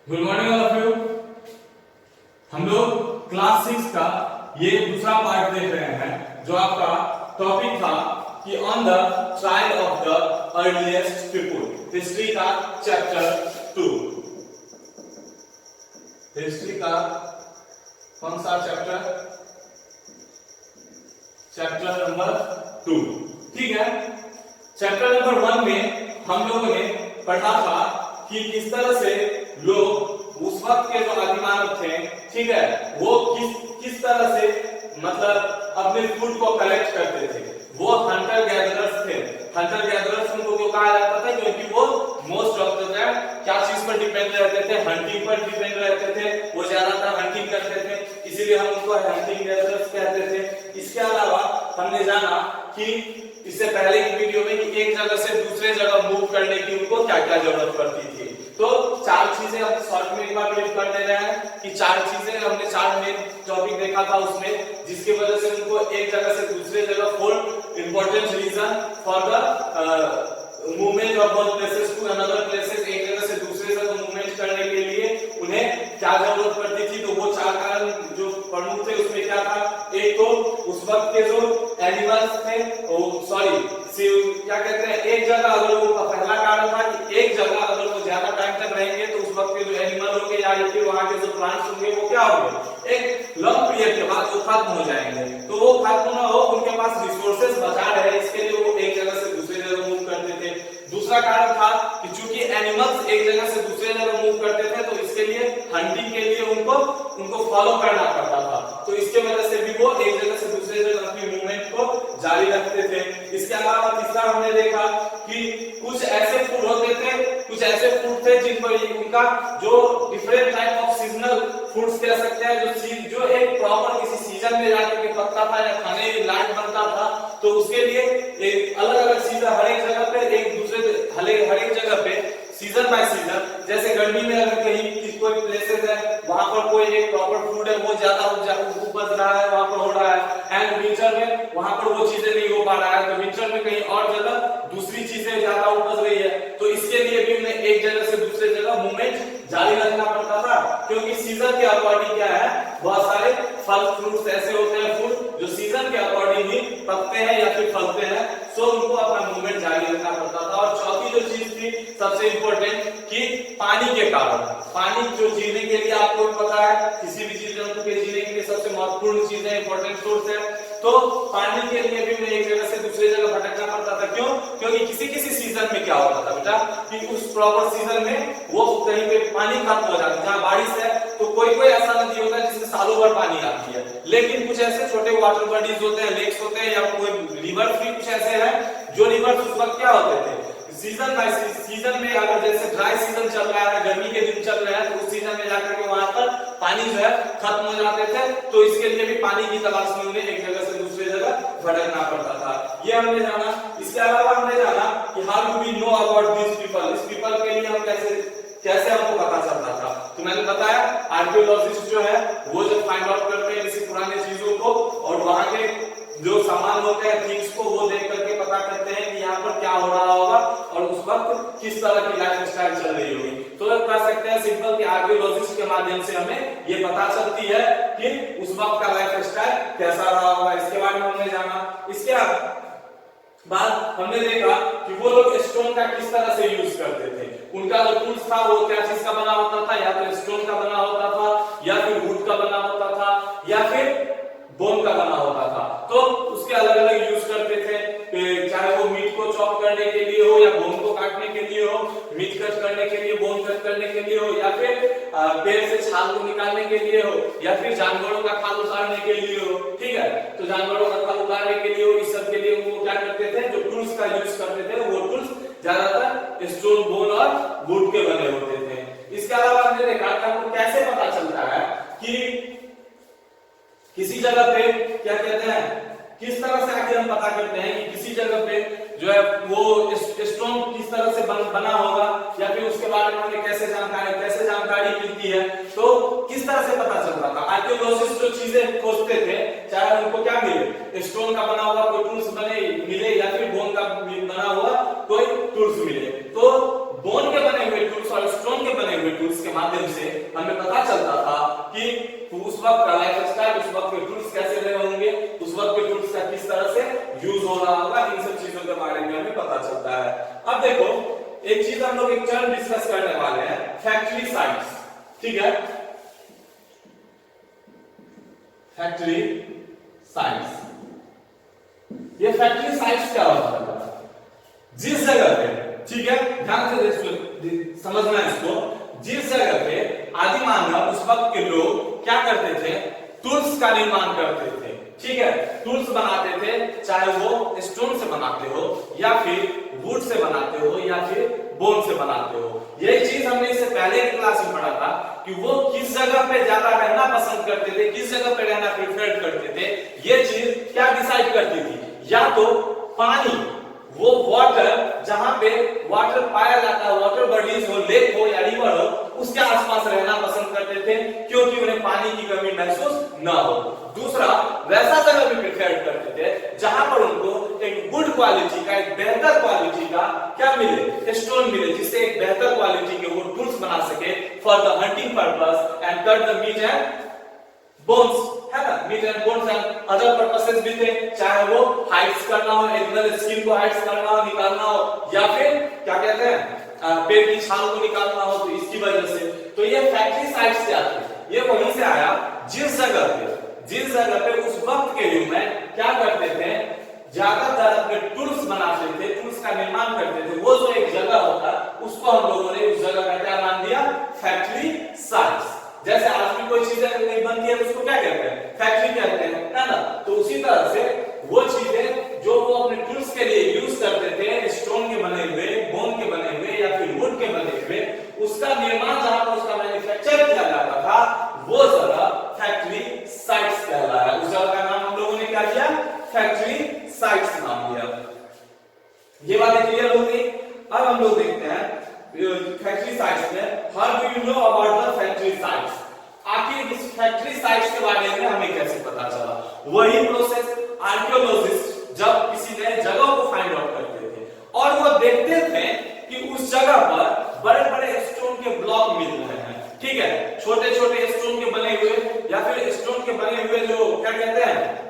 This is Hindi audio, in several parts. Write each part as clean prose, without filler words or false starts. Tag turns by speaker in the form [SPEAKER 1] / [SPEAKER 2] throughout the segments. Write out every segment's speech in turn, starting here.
[SPEAKER 1] Good morning all of you. हम लोग क्लास 6 का ये दूसरा पार्ट देख रहे हैं, जो आपका टॉपिक था कि on the trial of the earliest people, history का चैप्टर 2। हिस्ट्री का कौन सा चैप्टर? Chapter number 2। ठीक है। चैप्टर नंबर 1 में हम लोगों ने पढ़ा था कि किस तरह से लोग उस वक्त के जो आदिमानव थे, ठीक है, वो किस तरह से मतलब अपने फूड को कलेक्ट करते थे। वो हंटर गैदरर्स थे। हंटर गैदरर्स उनको क्यों कहा जाता था? क्योंकि वो मोस्ट ऑफ द टाइम क्या चीज पर डिपेंड रहते थे? हंटिंग पर डिपेंड रहते थे। वो ज्यादातर हंटिंग करते थे, इसीलिए हम उनको हंटिंग गैदरर्स कहते थे। इसके अलावा हमने जाना कि इससे पहले की वीडियो में कि एक जगह से दूसरे जगह मूव करने की उनको क्या क्या जरूरत पड़ती थी। तो चार चीजें हम शॉर्ट में एक बार ब्रीफ कर दे रहे हैं कि चार चीजें हमने, चार मेन टॉपिक देखा था उसमें, जिसकी वजह से उनको एक जगह से दूसरे जगह 4 important reason for the movement of one places to another places. एक जगह से दूसरे जगह मूवमेंट करने के लिए उन्हें क्या जरूरत पड़ती थी, तो वो चार कारण जो प्रमुख थे उसमें क्या था? एक तो उस वक्त के जो एनिमल्स थे, क्या कहते हैं, एक जगह अगर वो, पहला कारण था कि एक जगह अगर वो ज्यादा टाइम तक रहेंगे तो उस वक्त के जो एनिमल होंगे या फिर वहां के जो प्लांट्स होंगे वो क्या होंगे, एक लॉन्ग पीरियड के बाद वो खत्म हो जाएंगे। तो वो खत्म ना हो, उनके पास रिसोर्सेज बचा रहे, इसके लिए वो एक जगह से दूसरे जगह मूव करते थे। दूसरा कारण था कि चूंकि एनिमल्स एक जगह से दूसरे जगह मूव करते थे तो इसके लिए हंटिंग के लिए उनको फॉलो करना पड़ता था, तो इसके वजह से भी वो एक जगह से दूसरे जगह अपनी मूवमेंट को जारी रखते थे। इसके अलावा तीसरा हमने देखा कि कुछ ऐसे फूड होते थे, कुछ ऐसे फूड थे जिन पर उनका जो different type of seasonal foods कह सकते हैं, जो एक प्रॉपर किसी सीजन में जाकर के पकता था या खाने लायक बनता था, तो उसके लिए एक अलग अलग सीजन, हर एक जगह पे एक दूसरे हर एक जगह पे सीजन बाय सीजन, जैसे गर्मी में अगर कहीं कोई प्लेसेस है वहां पर कोई एक प्रॉपर फूड है वो ज्यादा उपज रहा है, वहां पर हो रहा है, एंड विंटर में वहां पर वो चीजें नहीं हो पा रहा है, तो विंटर में कहीं और जगह दूसरी चीजें ज्यादा उपज रही है, तो इसके लिए भी उन्हें एक जगह से दूसरे जगह मूवमेंट जारी रखना पड़ता था। क्योंकि सीजन के अकॉर्डिंग क्या है, बहुत सारे फल फ्रूट्स ऐसे होते हैं, फूड जो सीजन के अकॉर्डिंग ही पकते हैं या फिर फलते हैं, सो उनको अपना मूवमेंट जारी रखना पड़ता था। और चौथी जो चीज थी सबसे इंपॉर्टेंट कि पानी के कारण, पानी जो जीने के लिए आपको पता है किसी भी जीव जंतु के जीने के लिए सबसे महत्वपूर्ण चीज है, इंपॉर्टेंट सोर्स है, तो पानी के लिए भी उन्हें एक जगह से दूसरे जगह भटकना पड़ता था। क्यों? क्योंकि किसी सीजन में क्या होता था बेटा कि उस प्रॉपर सीजन में वो कहीं पे पानी खत्म हो जाता है। जहां बारिश है तो कोई ऐसा नदी होता है जिसमें सालों भर पानी आती है, लेकिन कुछ ऐसे छोटे वाटर बॉडीज होते हैं, लेक्स होते हैं, या कोई रिवर भी कुछ ऐसे हैं जो रिवर उस वक्त क्या होते थे, सीजन बाय सीजन में, अगर जैसे ड्राई सीजन चल रहा है, गर्मी के दिन चल रहे हैं, तो उस सीजन में जाकर के वहां पर पानी जो है खत्म हो जाते थे, तो इसके लिए भी पानी की तलाश में उन्हें एक जगह से दूसरे जगह भटकना पड़ता था। ये हमने जाना। इसके अलावा हमने जाना कि how do we know about this people, इस पीपल के लिए हम कैसे हमको पता चलता था। तो मैंने बताया आर्कियोलॉजिस्ट जो है वो जब फाइंड आउट करते हैं किसी पुराने चीजों को और वहां के जो सामान होते हैं, थिंग्स को, वो देख करके पता करते हैं कि यहाँ पर क्या हो रहा होगा और उस वक्त किस तरह की लाइफ स्टाइल चल रही होगी। तो कह सकते हैं सिंपल कि आर्कियोलॉजिस्ट के माध्यम से हमें ये पता चलती है कि उस वक्त का लाइफ स्टाइल कैसा रहा होगा। इसके बारे में हमने जाना। इसके बाद हमने देखा कि वो लोग स्टोन का किस तरह से यूज करते थे। उनका जो टूल्स था वो क्या चीज का बना होता था, या तो स्टोन का बना होता था, या फिर वुड का बना होता था, या फिर बोन का बना होता था। तो उसके अलग अलग यूज करते थे, चाहे वो मीट को चॉप करने के लिए हो, या बोन को काटने के लिए हो, मीट कट करने के लिए, बोन कट करने के लिए हो, या फिर पेड़ से छाल को निकालने के लिए हो, या फिर जानवरों का खाल उतारने के लिए हो। ठीक है, तो जानवरों का खाल उतारने के लिए हो, इस सब के लिए वो क्या करते थे, जो टूल्स का यूज करते थे वो टूल्स ज्यादातर स्टोन, बोन और वुड के बने होते थे। इसके अलावा हमने देखा कि आपको कैसे पता चलता है कि किसी जगह पे क्या कहते हैं, किस तरह से आखिर हम पता करते हैं कि किसी जगह पे जो है वो स्टोन किस तरह से बना होगा, या फिर उसके बारे में हमें कैसे जानकारी मिलती है, तो किस तरह से पता चलता था। आर्कियोलॉजिस्ट जो चीजें खोजते थे, चाहे उनको क्या मिले, स्टोन का बना हुआ कोई टूल्स मिले, या फिर बोन का बना हुआ कोई टूल्स मिले, तो बोन के बने हुए टूल्स और स्टोन के बने हुए टूल्स के माध्यम से यूज हो रहा होगा, इन सब चीजों के बारे में हमें पता चलता है। अब देखो एक चीज हम लोग एक टर्म डिस्कस करने वाले हैं, फैक्ट्री साइट्स, ठीक है, फैक्ट्री साइट्स। ये फैक्ट्री साइट्स क्या होता है? जिस जगह पे, ठीक है, ध्यान से समझना इसको, जिस जगह पे आदि मानव उस वक्त के लोग क्या करते थे, टूल्स का निर्माण करते थे, ठीक है, टूल्स बनाते थे, चाहे वो स्टोन से बनाते हो या फिर वुड से बनाते हो या फिर बोन से बनाते हो। यही चीज हमने इससे पहले की क्लास में पढ़ा था कि वो किस जगह पे ज्यादा रहना पसंद करते थे, किस जगह पे रहना प्रेफर करते थे। ये चीज क्या डिसाइड करती थी, या तो पानी, वो वाटर जहां पे वाटर पाया जाता है, वाटर बॉडीज हो, लेक हो या रिवर हो, उसके आसपास रहना पसंद करते थे क्योंकि उन्हें पानी की कमी महसूस न हो। दूसरा, वैसा जगह भी प्रेफर करते थे जहां पर उनको एक गुड क्वालिटी का, एक बेहतर क्वालिटी का क्या मिले, स्टोन मिले, जिससे एक बेहतर क्वालिटी के वो टूल्स बना सके for the hunting purpose and cut the meat and bones, है ना, meat and bones and other purposes भी थे, चाहे वो हाइड्स करना हो, एनिमल स्किन को हाइड्स करना हो, निकालना हो, या फिर क्या कहते हैं पेड़ की छाल को निकालना हो, तो इसकी वजह से। तो ये फैक्ट्री साइट्स क्या थे, ये वहीं से आया, जिस जगह पे उस वक्त के युग में क्या करते थे, ज्यादातर अपने टूल्स बनाते थे, टूल्स का निर्माण करते थे, वो जो एक जगह होता उसको हम लोगों ने उस जगह का क्या नाम दिया, फैक्ट्री साइट्स। जैसे आज भी कोई चीजें नहीं बनती है तो उसको क्या कहते हैं, फैक्ट्री कहते हैं, है ना। तो उसी तरह से वो चीजें जो वो अपने टूल्स के लिए यूज करते थे, स्टोन के बने हुए, बोन के बने हुए या फिर वुड के बने हुए, उसका निर्माण जहां पर उसका मैन्युफैक्चर किया जाता था, वो जगह फैक्ट्री साइट्स कहलाया। उस जगह का नाम हम लोगों ने क्या दिया, फैक्ट्री साइट्स नाम दिया। ये बातें क्लियर हो गई। अब हम लोग देखते हैं फैक्ट्री साइट्स में, how do you know about the factory sites, आखिर इस फैक्ट्री साइट्स के बारे में हमें कैसे पता चला। वही प्रोसेस आर्कियोलॉजिस्ट जब किसी नए जगह को फाइंड आउट करते थे और वो देखते थे कि उस जगह पर बड़े बड़े स्टोन के ब्लॉक मिल रहे हैं, ठीक है, छोटे छोटे स्टोन के बने हुए या फिर स्टोन के बने हुए जो क्या कहते हैं,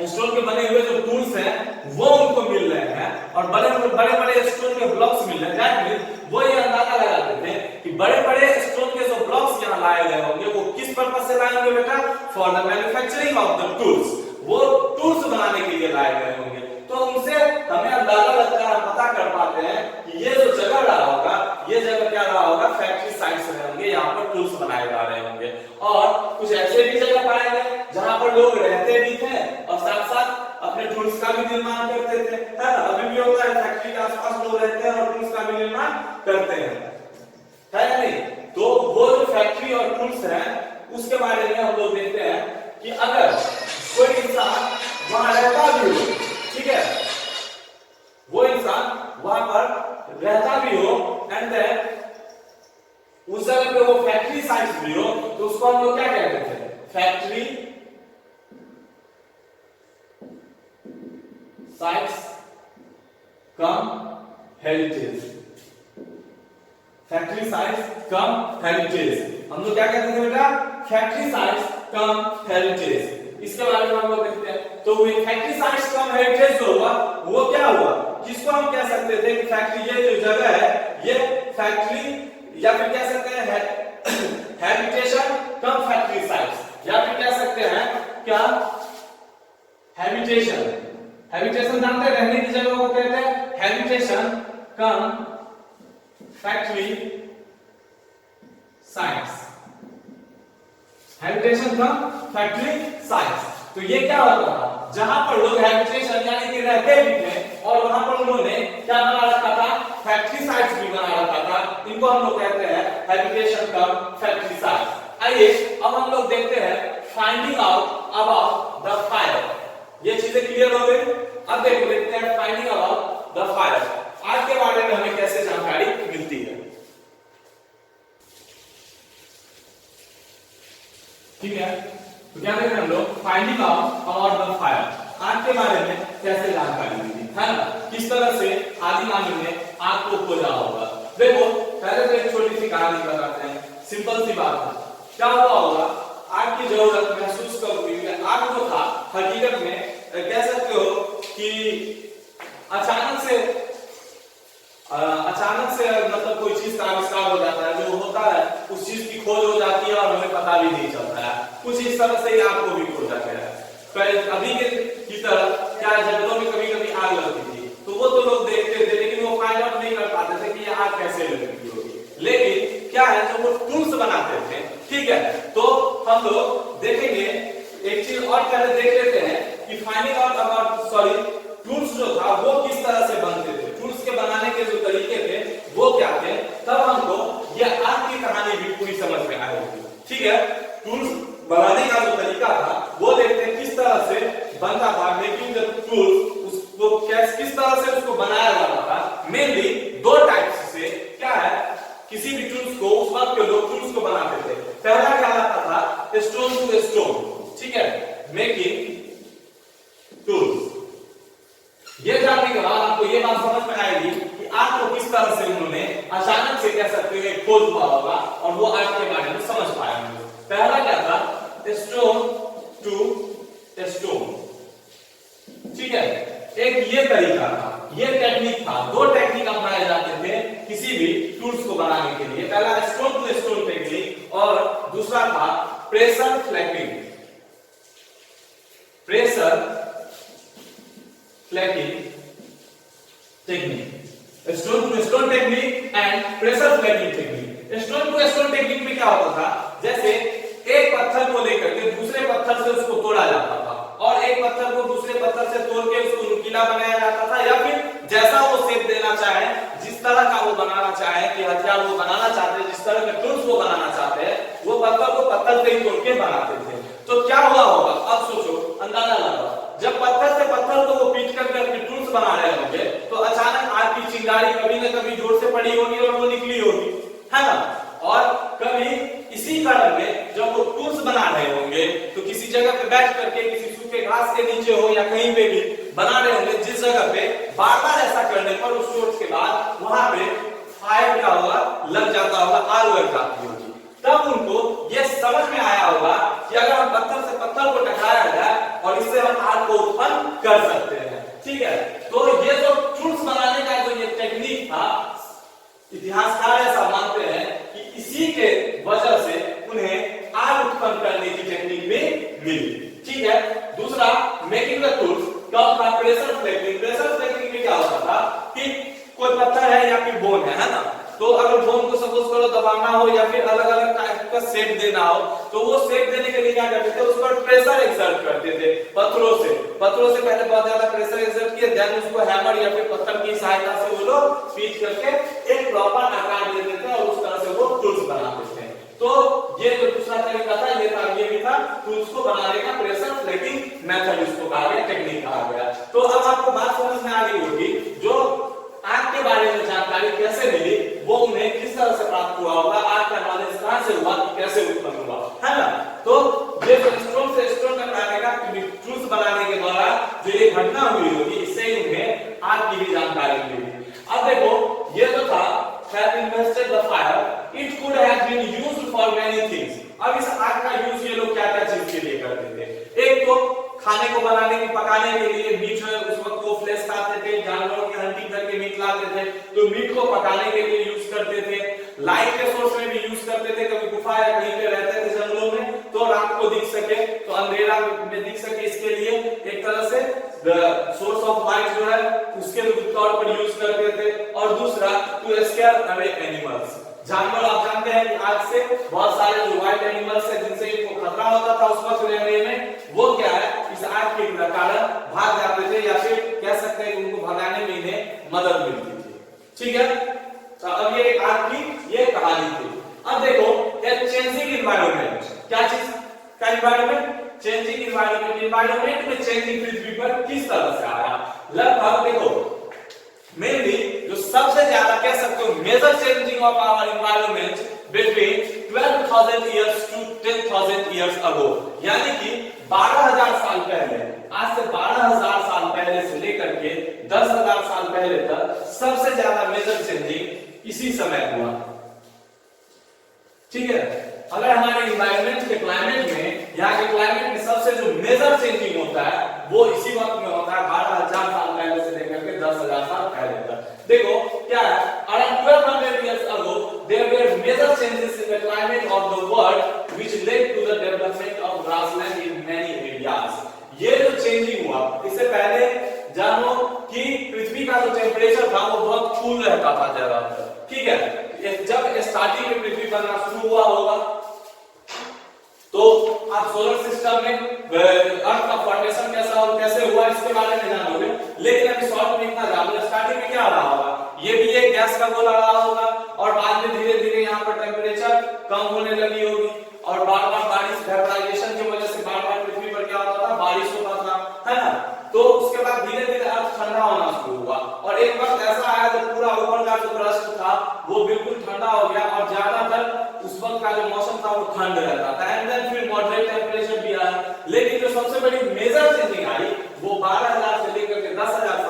[SPEAKER 1] स्टोन के बने हुए जो टूल्स हैं वो उनको मिल रहे हैं और बड़े बड़े स्टोन के ब्लॉक्स मिल रहे हैं। वो ये अंदाजा लगाते थे कि बड़े बड़े स्टोन के जो ब्लॉक्स यहाँ लाए गए होंगे वो किस पर्पस से लाए होंगे बेटा, for the manufacturing of the tools, वो टूल्स बनाने के लिए लाए गए होंगे। तो उनसे हमें अंदाजा लगता है, पता कर पाते हैं कि ये जो जगह रहा होगा, ये जगह क्या रहा होगा, फैक्ट्री साइट्स रहे होंगे, यहाँ पर टूल्स बनाए जा रहे होंगे। और कुछ ऐसे भी जगह पाए गए जहां पर लोग रहते भी थे और साथ साथ अपने टूल्स का भी निर्माण करते थे, है ना। अभी भी होता है, फैक्ट्री के आसपास लोग रहते हैं और टूल्स का भी निर्माण करते हैं, है या नहीं। तो वो जो फैक्ट्री और टूल्स हैं उसके बारे में हम लोग देखते हैं कि अगर कोई इंसान वहां रहता भी हो, ठीक है, वो इंसान वहां पर रहता भी हो एंड देन उस जगह पे वो फैक्ट्री साइट्स भी हो, तो उसको हम लोग क्या कहते थे, फैक्ट्री साइट्स कम हेरिटेज, फैक्ट्री साइट्स कम हेरिटेज। हम लोग क्या कहते थे बेटा, फैक्ट्री साइट्स कम हेरिटेज। इसके बारे में हम लोग देखते हैं। तो ये फैक्ट्री साइट्स कम हेरिटेज जो हुआ वो क्या हुआ, जिसको हम कह सकते थे कि फैक्ट्री, ये जो जगह है ये फैक्ट्री, या फिर कह सकते हैं हैबिटेशन कम फैक्ट्री साइट्स, या फिर कह सकते हैं क्या, हैबिटेशन। हैबिटेशन जानते हैं, रहने की जगह को कहते हैं हैबिटेशन कम फैक्ट्री साइट्स, हैबिटेशन कम फैक्ट्री साइट्स। तो ये क्या होता था, जहां पर लोग हैबिटेशन यानी कि रहते भी थे और वहां पर उन्होंने क्या बना रखा था, फैक्ट्री साइट्स भी बना रखा था। इनको हम लोग कहते हैं हैबिटेशन कम फैक्ट्री साइट्स। आइए अब हम लोग देखते हैं finding out about the fire. ये चीजें क्लियर हो गई। अब देखो देखते हैं फाइंडिंग अबाउट द फायर, आज के बारे में हमें कैसे जानकारी मिलती है, ठीक है। तो क्या देख रहे हैं हम लोग, finding out about the fire, आग के बारे में कैसे जानकारी मिली, है ना, किस तरह से आदि मानव ने आग को खोजा होगा। देखो पहले तो एक छोटी सी कहानी बताते हैं, सिंपल सी बात है। क्या हुआ होगा, आग की जरूरत महसूस कब हुई, आग जो था हकीकत में कह सकते हो कि अचानक से मतलब कोई चीज का आविष्कार हो जाता है, जो होता है उस चीज की खोज हो जाती है और हमें पता भी नहीं चलता है। कुछ इस तरह से ही आपको भी खोजा गया है। अभी के की तरह क्या जंगलों में कभी कभी आग लगती थी, तो वो तो लोग देखते थे लेकिन वो फाइंड आउट नहीं कर पाते थे कि ये आग कैसे लगती होगी। लेकिन क्या है, जब वो टूल्स बनाते थे, ठीक है, तो हम लोग देखेंगे एक चीज और पहले देख लेते हैं कि फाइंडिंग आउट अबाउट टूल्स जो था वो किस तरह से बनते थे, टूल्स के बनाने के जो तरीके थे वो क्या थे, तब हमको ये आग की कहानी भी पूरी समझ में आएगी। ठीक है, टूल्स बनाने का जो तरीका था वो देखते हैं किस तरह से बनता था, मेकिंग द टूल्स, उसको किस तरह से उसको बनाया जाता था। मेनली दो टाइप्स से क्या है, किसी भी टूल्स को उस वक्त के लोग टूल्स को बनाते थे। पहला क्या आता था, स्टोन टू स्टोन, ठीक है, मेकिंग टूल्स। ये जानने के बाद आपको ये बात समझ में आएगी कि आग को किस तरह से उन्होंने अचानक से कह सकते हैं खोज हुआ होगा और वो आग के बारे में समझ पाए होंगे। पहला क्या था, स्टोन टू स्टोन, ठीक है, एक ये तरीका था, ये टेक्निक था। दो टेक्निक अपनाए जाते थे किसी भी टूल्स को बनाने के लिए, पहला स्टोन टू स्टोन टेक्निक और दूसरा था pressure flapping, pressure flapping technique, stone to stone technique and pressure flapping technique. Stone to stone technique में क्या होता था, जैसे एक पत्थर को लेकर के दूसरे पत्थर से उसको तोड़ा जाता था और एक पत्थर को दूसरे पत्थर से तोड़ के उसको नुकीला बनाया जाता था, या फिर जैसा वो शेप देना चाहे, जिस तरह का वो बनाना चाहे कि हथियार वो बनाना चाहते हैं, जिस तरह के टूल्स वो बनाना चाहते हैं, वो पत्थर को पत्थर से ही तोड़ के बनाते थे। तो क्या हुआ होगा, अब सोचो, अंदाजा लगाओ, जब पत्थर से पत्थर को वो पीट करके अपने टूल्स बना रहे होंगे तो अचानक आग की चिंगारी कभी न कभी जोर से पड़ी होगी और वो निकली होगी, है ना। और कभी इसी कारण में जब वो टूल्स बना रहे होंगे तो किसी जगह पे बैठ करके किसी सूखे घास के नीचे हो या कहीं पे भी बना रहे होंगे, जिस जगह पे बार बार ऐसा करने पर उस टूल्स के बाद वहां पे फायर क्या होगा, लग जाता होगा, आग लग जाती होगी। तब उनको ये समझ में आया होगा कि अगर हम पत्थर से पत्थर को टकराया जाए और इससे हम आग को उत्पन्न कर सकते हैं, ठीक है। तो ये जो टूल्स बनाने का जो ये टेक्निक था, इतिहासकार ऐसा मानते हैं कि इसी के वजह से उन्हें आग उत्पन्न करने की टेक्निक भी मिली, ठीक है। दूसरा मेकिंग द टूल्स का था प्रेशर फ्लैपिंग। प्रेशर फ्लैपिंग में क्या होता था कि कोई पत्थर है या फिर बोन है ना, तो अगर बोन को सपोज करो दबाना हो या फिर अलग अलग टाइप का शेप देना हो, तो वो शेप देने के लिए क्या करते थे, उस पर प्रेशर एक्सर्ट करते थे पत्थरों से पहले बहुत ज्यादा प्रेशर एक्सर्ट किए, देन उसको हैमर या फिर पत्थर की सहायता से वो लोग पीट करके एक प्रॉपर आकार दे देते और उस तरह से वो टूल्स बनाते थे। तो ये जो दूसरा तरीका था, ये भी था टूल्स को बनाने का प्रेशर फ्लैपिंग मेथड, इसको कहा गया, टेक्निक कहा गया। तो अब आपको बात समझ में आ गई होगी, जो आग के बारे में जानकारी कैसे मिली, वो उन्हें किस तरह से प्राप्त हुआ होगा, आग का नॉलेज कहां से हुआ, कैसे उत्पन्न हुआ, है ना। तो ये स्टोन से स्टोन टकराने का टूल्स बनाने के द्वारा जो ये घटना हुई होगी, इससे उन्हें आग की भी जानकारी मिली। अब देखो, ये जो था have invested the fire, it could have been used for many things। अब इस आग का यूज ये लोग क्या क्या चीज के लिए करते थे, एक तो खाने को बनाने की पकाने के लिए, मीट है उस वक्त वो फ्लेश खाते थे, जानवरों की हंटिंग करके मीट लाते थे, तो मीट को पकाने के लिए यूज करते थे। लाइट के सोर्स में भी यूज करते थे, कभी गुफा या कहीं पे रहते थे जंगलों में, तो रात को दिख सके, तो अंधेरा में दिख सके, इसके लिए एक तरह से सोर्स ऑफ लाइट जो है उसके तौर पर यूज करते थे। और दूसरा टू स्केयर अवे एनिमल्स, जानवर, आप जानते हैं कि आज से बहुत सारे जो वाइल्ड एनिमल्स है जिनसे इनको खतरा होता था उस वक्त रहने में, वो क्या है, इस आग के कारण भाग जाते थे, या फिर कह सकते हैं उनको भगाने में इन्हें मदद मिलती थी, ठीक है। तो अब ये आग की ये कहानी थी। अब देखो, एक चेंजिंग इन्वायरमेंट, क्या चीज का इन्वायरमेंट, चेंजिंग इन्वायरमेंट। इन्वायरमेंट में चेंजिंग पृथ्वी पर किस तरह से आया, लगभग देखो मेनली जो सबसे ज्यादा कह सकते हो major changing of our environment between 12,000 years to 10,000 years ago, यानी कि 12,000 साल पहले, आज से 12,000 साल पहले से लेकर के 10,000 साल पहले तक सबसे ज्यादा मेजर चेंजिंग इसी समय हुआ, ठीक है। अगर हमारे एनवायरनमेंट के क्लाइमेट में, यहाँ के क्लाइमेट में सबसे जो मेजर चेंज चेंजिंग होता है वो इसी वक्त में होता है 12,000 साल पहले से लेकर के 10,000 साल पहले तक। देखो क्या है, around 1200 years ago there were major changes in the climate of the world which led to the development of grassland in many areas। ये जो चेंजिंग हुआ, इससे पहले जानो कि पृथ्वी का जो टेम्परेचर था वो बहुत कूल रहता था ज्यादातर, ठीक है। जब स्टार्टिंग में पृथ्वी बनना शुरू हुआ होगा तो आप सोलर सिस्टम में अर्थ का फॉर्मेशन कैसे हुआ इसके बारे में जानोगे, लेकिन अभी शॉर्ट में इतना जान लो स्टार्टिंग में क्या रहा होगा, ये भी एक गैस का गोला रहा होगा और बाद में धीरे धीरे यहाँ पर टेम्परेचर कम होने लगी होगी और बार बार बारिश वेपराइजेशन की वजह से बार बार पृथ्वी पर क्या होता था, बारिश होता था, है ना। तो उसके बाद धीरे धीरे अर्थ ठंडा होना शुरू हुआ और एक वक्त ऐसा आया जब पूरा ऊपर का जो क्रस्ट था वो बिल्कुल ठंडा हो गया और ज्यादातर उस वक्त का जो मौसम था वो ठंड रहता था। एंड देन फिर मॉडरेट टेम्परेचर भी आया, लेकिन जो सबसे बड़ी मेजर चेंजिंग आई वो 12,000 से लेकर के 10,000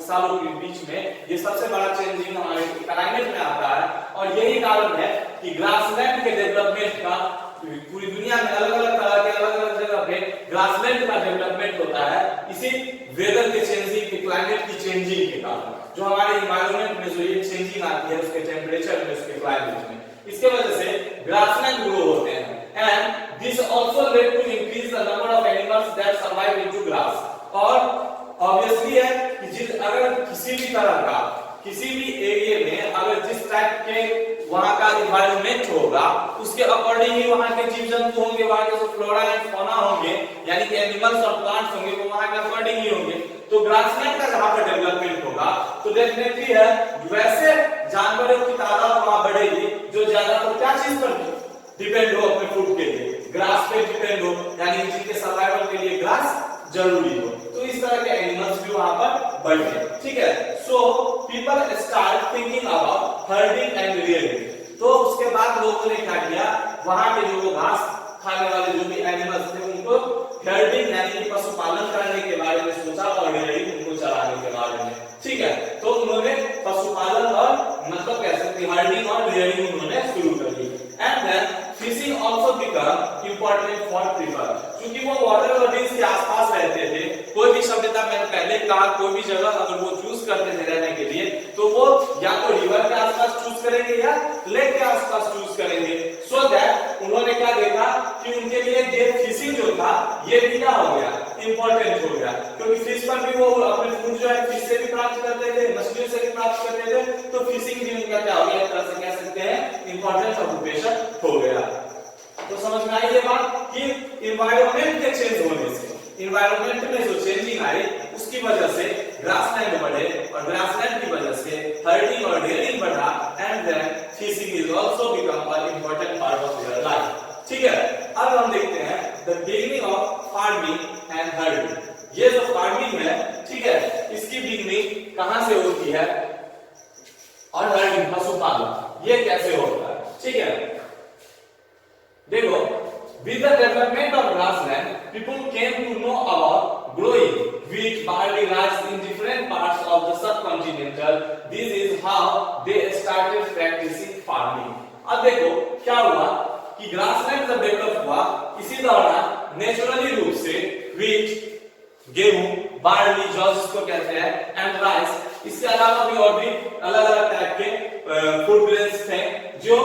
[SPEAKER 1] सालों के बीच में ये सबसे बड़ा चेंजिंग हमारे क्लाइमेट में आता है। और यही कारण है कि ग्रासलैंड के डेवलपमेंट का पूरी दुनिया में अलग अलग तरह के अलग अलग जगह पे ग्रासलैंड का डेवलपमेंट होता है इसी वेदर के चेंजिंग के, क्लाइमेट की चेंजिंग के कारण। जो हमारे एनवायरनमेंट में जो ये चेंजिंग आती है उसके टेम्परेचर में, उसके क्लाइमेट में, इसके वजह से ग्रासलैंड ग्रो होते हैं। And this also led to increase the number of animals that survive into grass. और ऑब्वियसली है कि अगर किसी भी तरह का किसी भी एरिया में अगर जिस टाइप के वहां का एनवायरनमेंट होगा उसके अकॉर्डिंग ही वहां के जीव जंतु होंगे, वहां के जो फ्लोरा एंड फौना होंगे यानी कि एनिमल्स और प्लांट्स होंगे वो वहां के अकॉर्डिंग ही होंगे। तो ग्रासलैंड का जहां पर डेवलपमेंट होगा तो डेफिनेटली है वैसे जानवरों की तादाद वहां बढ़ेगी जो ज्यादातर क्या चीज पर डिपेंड हो, अपने फूड के लिए ग्रास पे डिपेंड हो, यानी जिनके सर्वाइवल के लिए ग्रास जरूरी हो। तो इस तरह के एनिमल्स भी वहां पर बढ़े, ठीक है। So people start thinking about herding and rearing. तो उसके बाद लोगों ने क्या किया, वहां के जो घास खाने वाले जो भी एनिमल्स थे उनको हर्डिंग यानी कि पशुपालन करने के बारे में सोचा और रियरिंग उनको चलाने के बारे में, ठीक है। तो उन्होंने पशुपालन और मतलब कह सकते हैं हर्डिंग और रियरिंग उन्होंने शुरू कर दी। And then fishing also become important for people, क्योंकि वो वाटर बॉडीज के आसपास रहते थे। कोई भी सभ्यता, मैंने पहले कहा, कोई भी जगह अगर वो चूज करते थे रहने के लिए तो वो या तो रिवर के आसपास चूज करेंगे या लेक के आसपास चूज करेंगे। सो दैट उन्होंने क्या देखा कि उनके लिए ये फिशिंग जो था ये भी क्या हो गया, इंपॉर्टेंट हो गया, क्योंकि फिश पर भी वो अपने फूड जो है फिश से भी प्राप्त करते थे, मछलियों से भी प्राप्त करते थे। तो फिशिंग भी उनका क्या हो गया, एक तरह से कह सकते हैं इंपॉर्टेंट ऑक्यूपेशन हो गया। तो समझ में आई ये बात कि एनवायरनमेंट के चेंज होने से, एनवायरनमेंट में जो चेंजिंग आई उसकी वजह से ग्रासलैंड बढ़े और ग्रासलैंड की वजह से हर्डिंग और डेयरिंग बढ़ा। And then fishing is also become an important part of their life, ठीक है। अब हम देखते हैं the beginning of farming and herding. ये जो फार्मिंग है, ठीक है, इसकी बिगिनिंग कहां से होती है और हर्डिंग पशुपालन ये कैसे होता है, ठीक है। देखो, with the development of grassland, people came to know about growing wheat, barley, rice in different parts of the subcontinental. This is how they started practicing farming. अब देखो क्या हुआ कि ग्रासलैंड जब डेवलप हुआ इसी दौरान नेचुरली रूप से व्हीट, गेहूं, बार्ली जो जिसको कहते हैं, एंड राइस, इसके अलावा भी और भी अलग अलग टाइप के फूड ग्रेन्स थे जो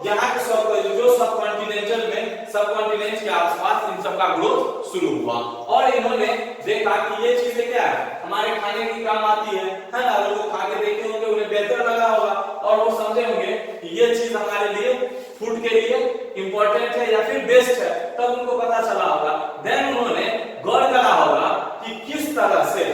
[SPEAKER 1] यहाँ के जो सबकॉन्टिनेंटल में, सबकॉन्टिनेंट के आसपास इन सबका ग्रोथ शुरू हुआ। और इन्होंने देखा कि ये चीजें क्या है, हमारे खाने की काम आती है ना। अगर वो खा के देखे होंगे उन्हें बेहतर लगा होगा और वो समझे होंगे कि ये चीज हमारे लिए फूड के लिए इंपॉर्टेंट है या फिर बेस्ट है, तब उनको पता चला होगा। देन उन्होंने गौर करा होगा कि किस तरह से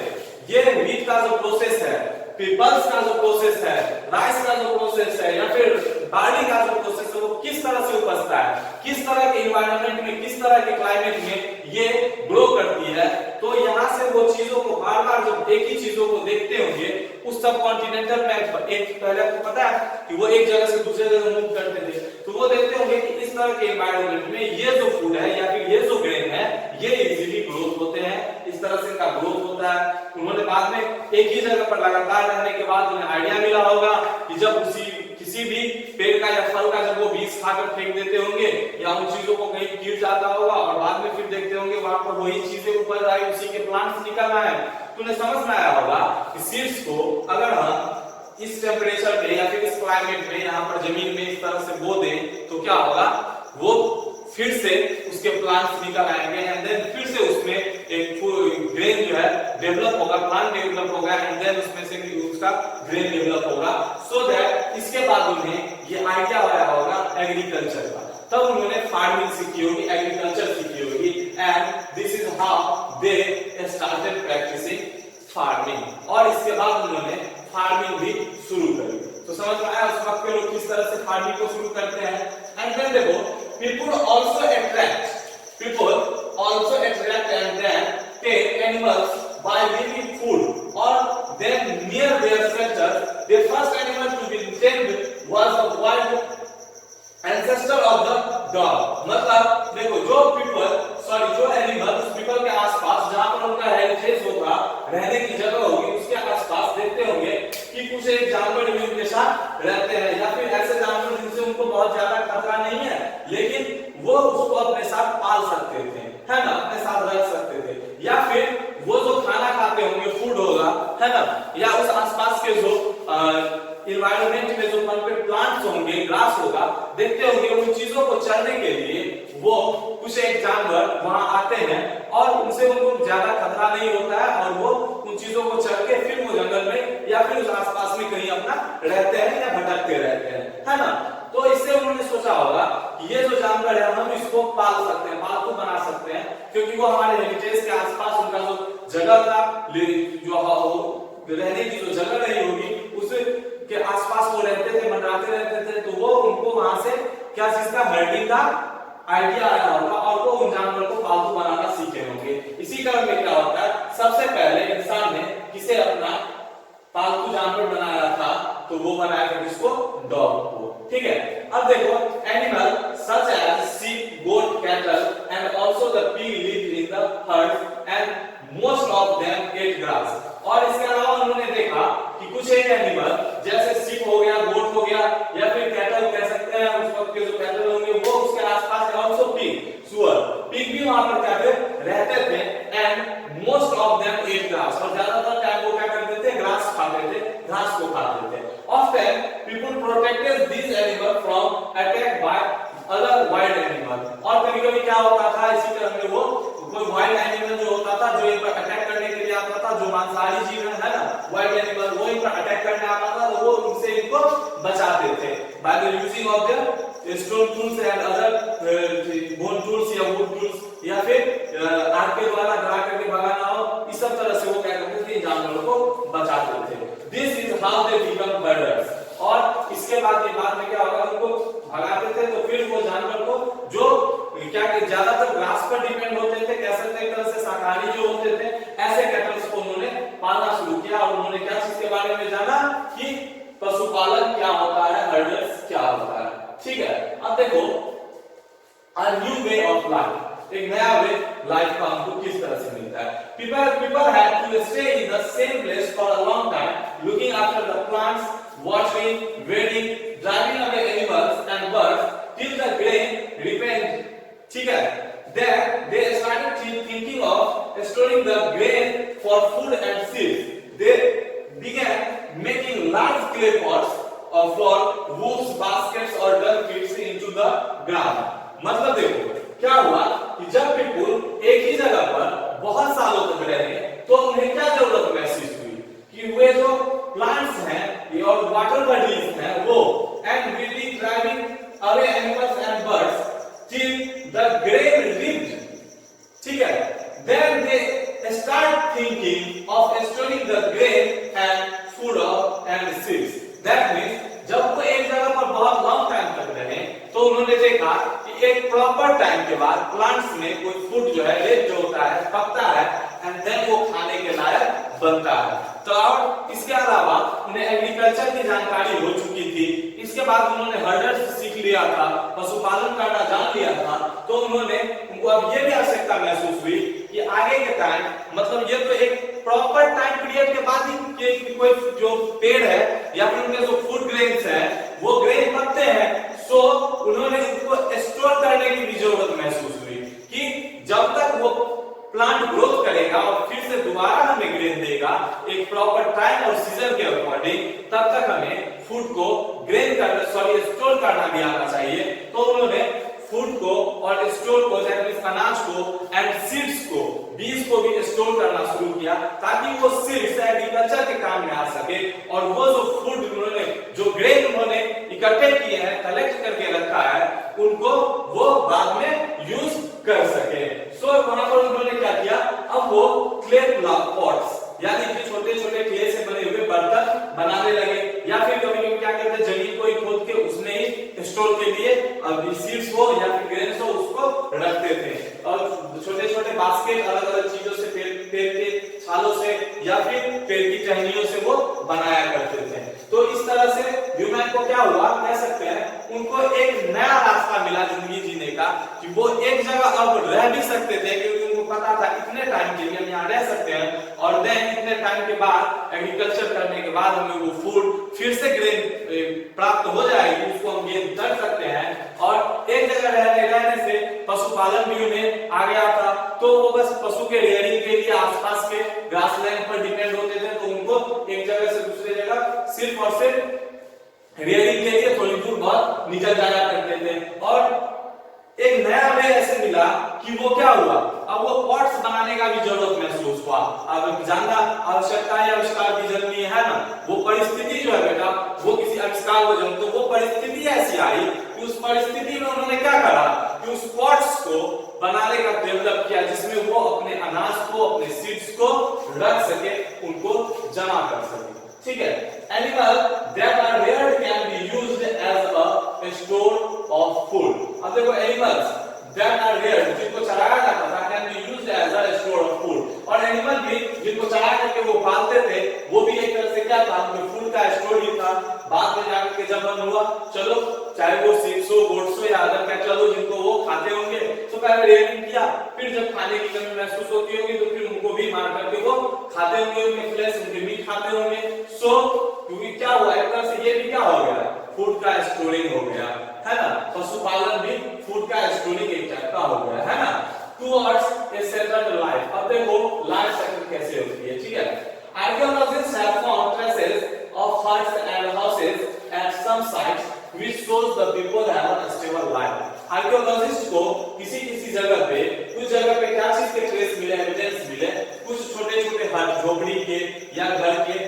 [SPEAKER 1] ये व्हीट का जो प्रोसेस है, पीपल्स का जो प्रोसेस है, राइस का जो प्रोसेस है या फिर बार्ली का जो प्रोसेस है वो किस तरह से उपजता है, किस तरह के एनवायरनमेंट में, किस तरह के क्लाइमेट में ये ग्रो करती है। तो यहाँ से वो चीजों को बार बार जब एक ही चीजों को देखते होंगे उस सब कॉन्टिनेंटल में, एक पहले आपको पता है कि वो एक जगह से दूसरे जगह मूव करते थे, तो वो देखते होंगे कि इस तरह के एनवायरनमेंट में ये जो फूड है या फिर ये जो ग्रेन है ये इजीली ग्रोथ होते हैं, इस तरह से इनका ग्रोथ होता है। उन्होंने बाद में एक ही जगह पर लगातार रहने के बाद उन्हें आइडिया मिला होगा कि जब किसी किसी भी पेड़ का या फल का जब वो बीज खाकर फेंक देते होंगे या उन चीजों को कहीं गिर जाता होगा और बाद में फिर देखते होंगे वहां पर वही चीजें ऊपर आई, उसी के प्लांट्स निकल आए। तूने समझ में आया होगा कि सीड्स को अगर हम इस टेम्परेचर पे या फिर इस क्लाइमेट में यहाँ पर जमीन में इस तरह से बो दें तो क्या होगा, वो फिर से उसके प्लांट्स निकल आएंगे एंड देन फिर से उसमें एक ग्रेन जो है डेवलप होगा, प्लांट डेवलप होगा एंड देन उसमें से उसका ग्रेन डेवलप होगा। सो दैट इसके बाद उन्हें ये आइडिया आया होगा एग्रीकल्चर का, तब उन्होंने फार्मिंग सीखी होगी, एग्रीकल्चर सीखी होगी and this is how they started practising farming. और इसके बाद उन्होंने फार्मिंग भी शुरू करी। तो समझ में आया उस वक्त के लोग किस तरह से फार्मिंग को शुरू करते हैं। एंड देन देखो people also attract and then take animals by giving food or then near their shelter. The first animal to be tamed was the wild ancestor of the dog। मतलब देखो जो एनिमल उस पीपल के आसपास जहां पर उनका हेरिटेज होगा, रहने की जगह होगी, उसके आसपास देखते होंगे कि कुछ एक जानवर भी उनके साथ रहते हैं या फिर ऐसे जानवर जिनसे उनको बहुत ज्यादा खतरा नहीं है लेकिन वो उसको अपने साथ पाल सकते थे, है ना, अपने साथ रख सकते थे। या फिर वो जो खाना खाते होंगे, फूड होगा, है ना, या उस आसपास के जो इन्वायरमेंट में जो प्लांट्स होंगे, ग्रास होगा, देखते होंगे उन चीजों को चरने के लिए वो कुछ एक जानवर वहां आते हैं और उनसे उनको ज्यादा खतरा नहीं होता है और वो उन चीजों को चर के फिर वो जंगल में या फिर उस आसपास में कहीं अपना रहते हैं या भटकते रहते हैं, है ना। तो इससे उन्होंने सोचा होगा कि ये जो जानवर है हम इसको पाल सकते हैं, पालतू बना सकते हैं, क्योंकि वो हमारे हेरिटेज के आसपास उनका जो जगह था, जो रहने की जो जगह रही होगी उसके आसपास वो रहते थे, मंडराते रहते थे, तो वो उनको वहां से क्या चीज का हर्डिंग का आइडिया आया होगा और वो उन जानवर को पालतू बनाना सीखे होंगे। इसी क्रम में क्या होता है, सबसे पहले इंसान ने किसे अपना पालतू जानवर बनाया था, तो वो बनाया था किसको, डॉग को, ठीक है। अब देखो animal such as sheep, goat, cattle and also the pig lived in the herds and most of them ate grass। और इसके अलावा उन्होंने देखा कि कुछ एक एनिमल जैसे sheep हो गया, goat हो गया या फिर cattle कह सकते हैं, उस वक्त के जो cattle होंगे वो उसके आसपास है, also pig, सुअर, pig भी वहां पर क्या रहते थे and most of them ate grass। और ज्यादातर टाइम वो क्या करते थे, ग्रास खाते थे, घास को खाते थे। Often people protected these animals from attack by other wild animals। और कभी-कभी क्या होता था, इसी तरह में वो कोई वाइल्ड एनिमल जो होता था, जो इन पर अटैक करने के लिए आता था, जो मांसाहारी जीव है ना, वाइल्ड एनिमल, वो इन पर अटैक करने आता था, तो वो उनसे इनको बचाते थे by the using of their stone tools and other bone tools या wood tools या फिर आग के द्वारा डरा करके भगाना हो, इस सब तरह से वो क्या करते थे, जानवरों को बचाते थे। This is how they become herders। और इसके बाद में क्या होगा, उनको भगाते थे तो फिर वो जानवर को जो क्या ज्यादातर ग्रास पर डिपेंड होते थे, कह सकते हैं एक तरह से शाकाहारी जो होते थे, ऐसे कैटल्स को उन्होंने पालना शुरू किया और उन्होंने क्या चीज के बारे में जाना कि पशुपालन क्या होता है, हर्डर्स क्या होता है, ठीक है। अब देखो a new way of life, एक नया वे लाइफ का हमको किस तरह से मिलता है। people had to stay in the same place for a long time looking after the plants, watering, weeding, driving away animals and birds till the grain ripened, ठीक है। Then they started thinking of storing the grain for food and seeds। They began making large clay pots for woofs, baskets or dung pits into the ground। मतलब देखो क्या हुआ कि जब पीपुल एक ही जगह पर बहुत सालों तक रहे तो उन्हें क्या जरूरत महसूस हुई कि वे जो प्लांट्स हैं और वाटर बॉडीज हैं वो एंड वीडी driving away animals and birds till the grain ripened, ठीक है। Then they start thinking of storing the grain and food and seeds। That means जब वो एक जगह पर बहुत लॉन्ग टाइम तक रहे तो उन्होंने देखा कि एक प्रॉपर टाइम के बाद प्लांट्स में कोई फूड जो है रेड जो होता है, पकता है एंड देन वो खाने के लायक बनता है। तो और इसके अलावा उन्हें एग्रीकल्चर की जानकारी हो चुकी थी, इसके बाद उन्होंने हर्डर्स सीख लिया था, पशुपालन करना जान लिया था, तो उनको अब ये भी आवश्यकता महसूस हुई कि आगे के टाइम, मतलब ये तो एक प्रॉपर टाइम पीरियड के बाद ही कोई जो पेड़ है या फिर उनके जो फूड ग्रेन्स है वो ग्रेन पकते हैं, सो उन्होंने उसको स्टोर करने की भी जरूरत महसूस हुई कि जब तक वो प्लांट ग्रोथ करेगा और फिर से दोबारा हमें ग्रेन देगा एक प्रॉपर टाइम और सीजन के अकॉर्डिंग, तब तक हमें फूड को ग्रेन करना स्टोर करना भी आना चाहिए। तो उन्होंने फूड को और स्टोर को अनाज को एंड सीड्स को, बीज को भी स्टोर करना शुरू किया ताकि वो सीड्स एग्रीकल्चर के काम में आ सके और वो जो फूड उन्होंने जो ग्रेन उन्होंने इकट्ठे किए हैं, कलेक्ट करके रखा है, उनको वो बाद में यूज कर सके। सो वहां पर उन्होंने क्या किया, अब वो क्ले पॉट्स यानी कि छोटे छोटे क्ले से बने हुए बर्तन बनाने लगे, या फिर कभी कभी क्या करते हैं जमीन को ही खोद के उसमें ही स्टोर के लिए सीड्स हो या फिर ग्रेन्स हो उसको रखते थे, और छोटे छोटे बास्केट अलग अलग चीजों से पेड़ के छालों से या फिर पेड़ की टहनियों से वो बनाया करते थे। तो इस तरह से ह्यूमन को क्या हुआ, कह सकते हैं उनको एक नया रास्ता मिला जिंदगी जीने का, कि वो एक जगह अब रह भी सकते थे क्योंकि उनको पता था इतने टाइम के लिए हम यहाँ रह सकते हैं और देन इतने टाइम के बाद एग्रीकल्चर करने के बाद हमें वो फूड फिर से ग्रेन प्राप्त हो जाएगी, उसको हम गेन कर सकते हैं। और एक जगह रहने से पशुपालन भी उन्हें आ गया था, तो वो बस पशु के रेयरिंग के लिए आसपास के ग्रासलैंड पर डिपेंड होते थे, तो उनको एक जगह से दूसरे जगह सिर्फ और सिर्फ रेयरिंग के लिए थोड़ी दूर बहुत निकल जाया करते थे। और एक नया वे ऐसे मिला कि वो क्या हुआ, अब वो पॉट्स बनाने का भी जरूरत महसूस हुआ। अब जानना आवश्यकता है आविष्कार की जन्मी है ना, वो परिस्थिति जो है बेटा वो किसी आविष्कार को जन्म, तो वो परिस्थिति ऐसी आई कि उस परिस्थिति में उन्होंने क्या करा कि उस पॉट्स को बनाने का डेवलप किया जिसमें वो अपने अनाज को, अपने सीड्स को रख सके, उनको जमा कर सके। ठीक है, animal that are reared can be used as a store of food. अब देखो एनिमल्स दैट आर रेयर्ड जिनको चराया जाता था can be used as a store of food, और एनिमल भी जिनको चरा करके वो पालते थे वो भी एक तरह से क्या था, उनके फूड का स्टोर ही था। बाद में जाकर के जब मन हुआ चलो चाहे वो सीप्सो गोट्सो या अदर क्या चलो जिनको वो खाते होंगे तो पहले रेयरिंग किया, फिर जब खाने की कमी महसूस होती होगी तो फिर उनको भी मार करके वो खाते होंगे, उनके फ्लैश उनके मीट खाते होंगे। सो क्योंकि क्या हुआ एक तरह से ये भी क्या हो गया, फूड का स्टोरिंग हो गया है ना, पशुपालन भी फूड का स्टोरिंग एक टाइप का हो गया है ना। टुवर्ड्स ए सेटल्ड लाइफ, अब देखो लाइफ सेटल कैसे होती है। ठीक है, archaeologists have found traces of huts and houses at some sites which shows the people have a stable life. Archaeologist को किसी किसी जगह पे कुछ जगह पे क्या चीज के ट्रेस मिले, एविडेंस मिले, कुछ छोटे छोटे हट झोपड़ी के या घर के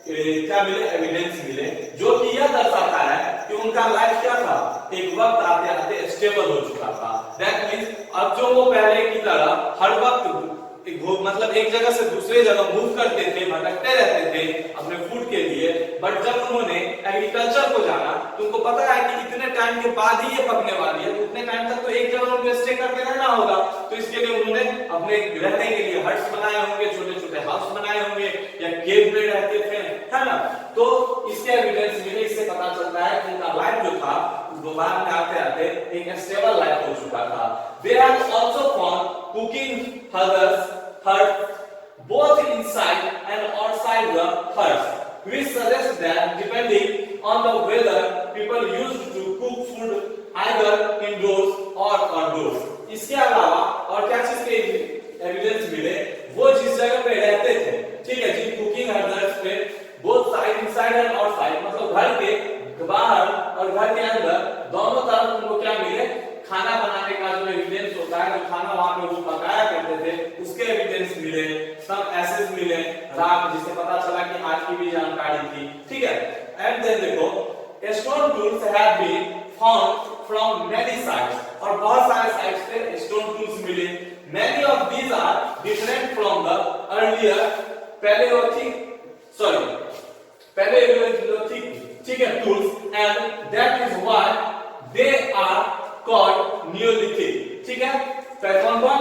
[SPEAKER 1] क्या मिले, एविडेंस मिले, जो कि यह दर्शाता है कि उनका लाइफ क्या था, एक वक्त आते आते स्टेबल हो चुका था। दैट मींस अब जो वो पहले की तरह हर वक्त मतलब एक जगह से दूसरे जगह मूव करते थे, भटकते रहते थे अपने फूड के लिए, बट जब उन्होंने एग्रीकल्चर को जाना तो उनको पता है कि इतने टाइम के बाद ही ये पकने वाली है, तो उतने टाइम तक तो एक जगह उनको स्टे करके रहना होगा, तो इसके लिए उन्होंने अपने रहने के लिए हट्स बनाए होंगे, छोटे छोटे हाउस बनाए होंगे या केव में रहते थे, है ना। तो इसके एविडेंस मिले, इससे पता चलता है कि उनका लाइफ जो था दोबारा में आते आते एक स्टेबल लाइफ हो चुका था। They have also found cooking huts both inside and outside the huts, which suggests that depending on the weather, people used to cook food either indoors or outdoors. इसके अलावा और क्या चीज के एविडेंस मिले, वो जिस जगह पे रहते थे, ठीक है, जिन कुकिंग हट्स पे both side inside and outside, मतलब घर के बाहर और घर के अंदर दोनों तरफ उनको क्या मिले, खाना बनाने का जो एविडेंस होता है, जो खाना वहां पे वो पकाया करते थे उसके एविडेंस मिले, सब एसेस मिले, राख जिससे पता चला कि आज की भी जानकारी थी। ठीक है, एंड देन देखो stone tools have been found from many sites, और बहुत सारे साइट्स पे स्टोन टूल्स मिले। Many of these are different from the earlier palaeolithic, ठीक है, tools, and that is why they are called neolithic. ठीक है, कौन कौन,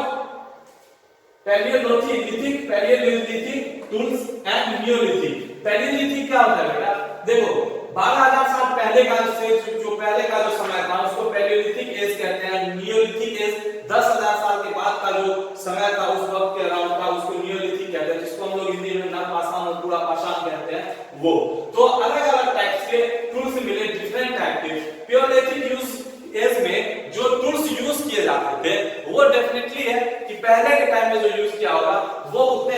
[SPEAKER 1] palaeolithic tools and neolithic. Palaeolithic क्या होता है बेटा, देखो 12,000 साल पहले का जो पहले का जो समय था उसको पैलियोलिथिक एज कहते हैं। नियोलिथिक एज 10,000 साल के बाद का जो समय था उस वक्त के अराउंड था, उसको नियोलिथिक कहते हैं, जिसको हम लोग हिंदी में नवपाषाण और पुरापाषाण कहते हैं वो। तो अलग अलग टाइप्स के टूल्स मिले, डिफरेंट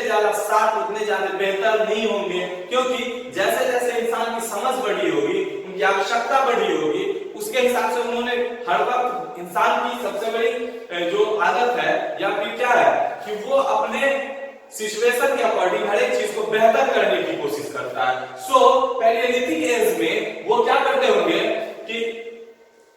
[SPEAKER 1] ज्यादा साफ, उतने ज्यादा बेहतर नहीं होंगे, क्योंकि जैसे जैसे इंसान की समझ बढ़ी होगी, उनकी आवश्यकता बढ़ी होगी, उसके हिसाब से उन्होंने हर वक्त, इंसान की सबसे बड़ी जो आदत है या फिर क्या है कि वो अपने सिचुएशन के अकॉर्डिंग हर एक चीज को बेहतर करने की कोशिश करता है। सो पैलियोलिथिक एज में वो क्या करते होंगे कि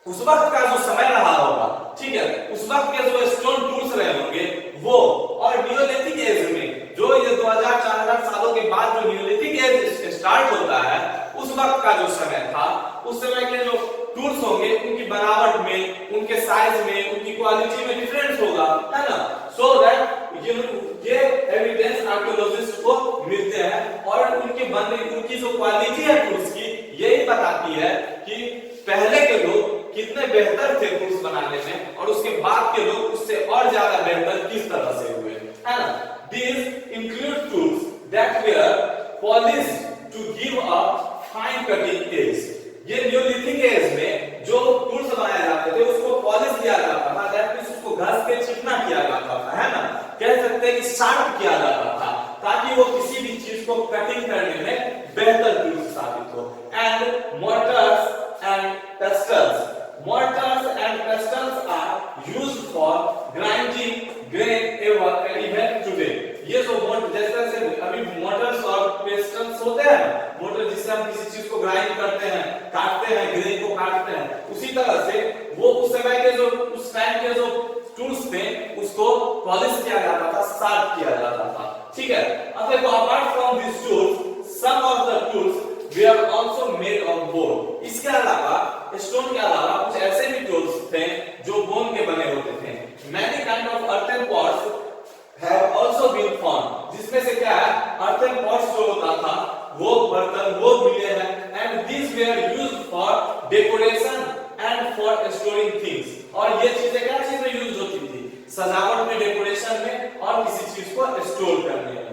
[SPEAKER 1] उस वक्त का जो समय रहा होगा, ठीक है, उस वक्त के जो स्टोन टूल्स रहे होंगे वो, और नियोलिथिक एज में जो ये 2000-4000 सालों के बाद जो नियोलिथिक एज स्टार्ट होता है, उस वक्त का जो समय था, उस समय के जो टूल्स होंगे उनकी बनावट में, उनके साइज में, उनकी क्वालिटी में डिफरेंस होगा, है ना। सो दैट ये एविडेंस आर्कियोलॉजिस्ट को मिलते हैं और उनके बनने, उनकी जो क्वालिटी है टूल्स की, यही बताती है कि पहले के लोग कितने बेहतर थे टूल्स बनाने में, और उसके बाद के लोग उससे और ज्यादा बेहतर किस तरह से हुए, है ना। These include tools that were polished to give a fine cutting edge. ये नियोलिथिक एज में जो टूल्स बनाए जाते थे उसको पॉलिश किया जाता था, दैट मींस उसको घस के चिकना किया जाता था, है ना, कह सकते हैं कि शार्प किया जाता था, ताकि वो किसी भी चीज को कटिंग करने में बेहतर टूल्स साबित हो। And मोर्टार्स and pastels, mortars and pestles are used for grinding grain even today. ये जो जैसे अभी मोटर्स और पेस्टल्स होते हैं, मोटर जिससे हम किसी चीज को ग्राइंड करते हैं, काटते हैं, ग्रेन को काटते हैं, उसी तरह से वो उस समय के जो, उस टाइम के जो टूल्स थे उसको पॉलिश किया जाता था, शार्प किया जाता था, ठीक है। अब देखो, apart from this tools some of the tools were also made of bone. इसके अलावा, स्टोन के अलावा कुछ ऐसे भी टूल्स थे जो बोन के बने होते थे। Many kind of earthen pots have also been found. जिसमें से क्या है, earthen pots जो होता था वो बर्तन वो मिले हैं, and these were used for decoration and for storing things. और ये चीजें क्या चीज में यूज होती थी, सजावट में, डेकोरेशन में, और किसी चीज को स्टोर करने में।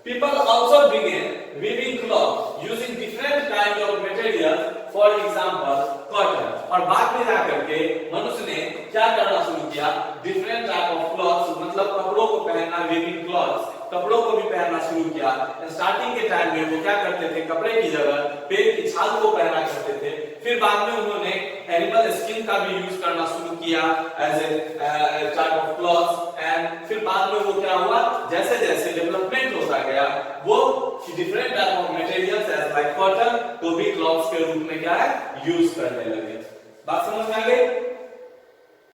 [SPEAKER 1] People also began weaving cloth using different kind of material, for example cotton. और बाद में जाकर के मनुष्य ने क्या करना शुरू किया, different type of cloths, मतलब कपड़ों को पहनना, weaving cloths, कपड़ों को भी पहनना शुरू किया। स्टार्टिंग के टाइम में वो क्या करते थे, कपड़े की जगह पेड़ की छाल को पहना करते थे। फिर बाद में उन्होंने एनिमल स्किन का भी यूज करना शुरू किया as a type of cloth, and फिर बाद में वो क्या हुआ, जैसे जैसे डेवलपमेंट होता गया, वो different type of materials as like cotton को भी क्लॉथ्स के रूप में क्या है, यूज करने लगे। बात समझ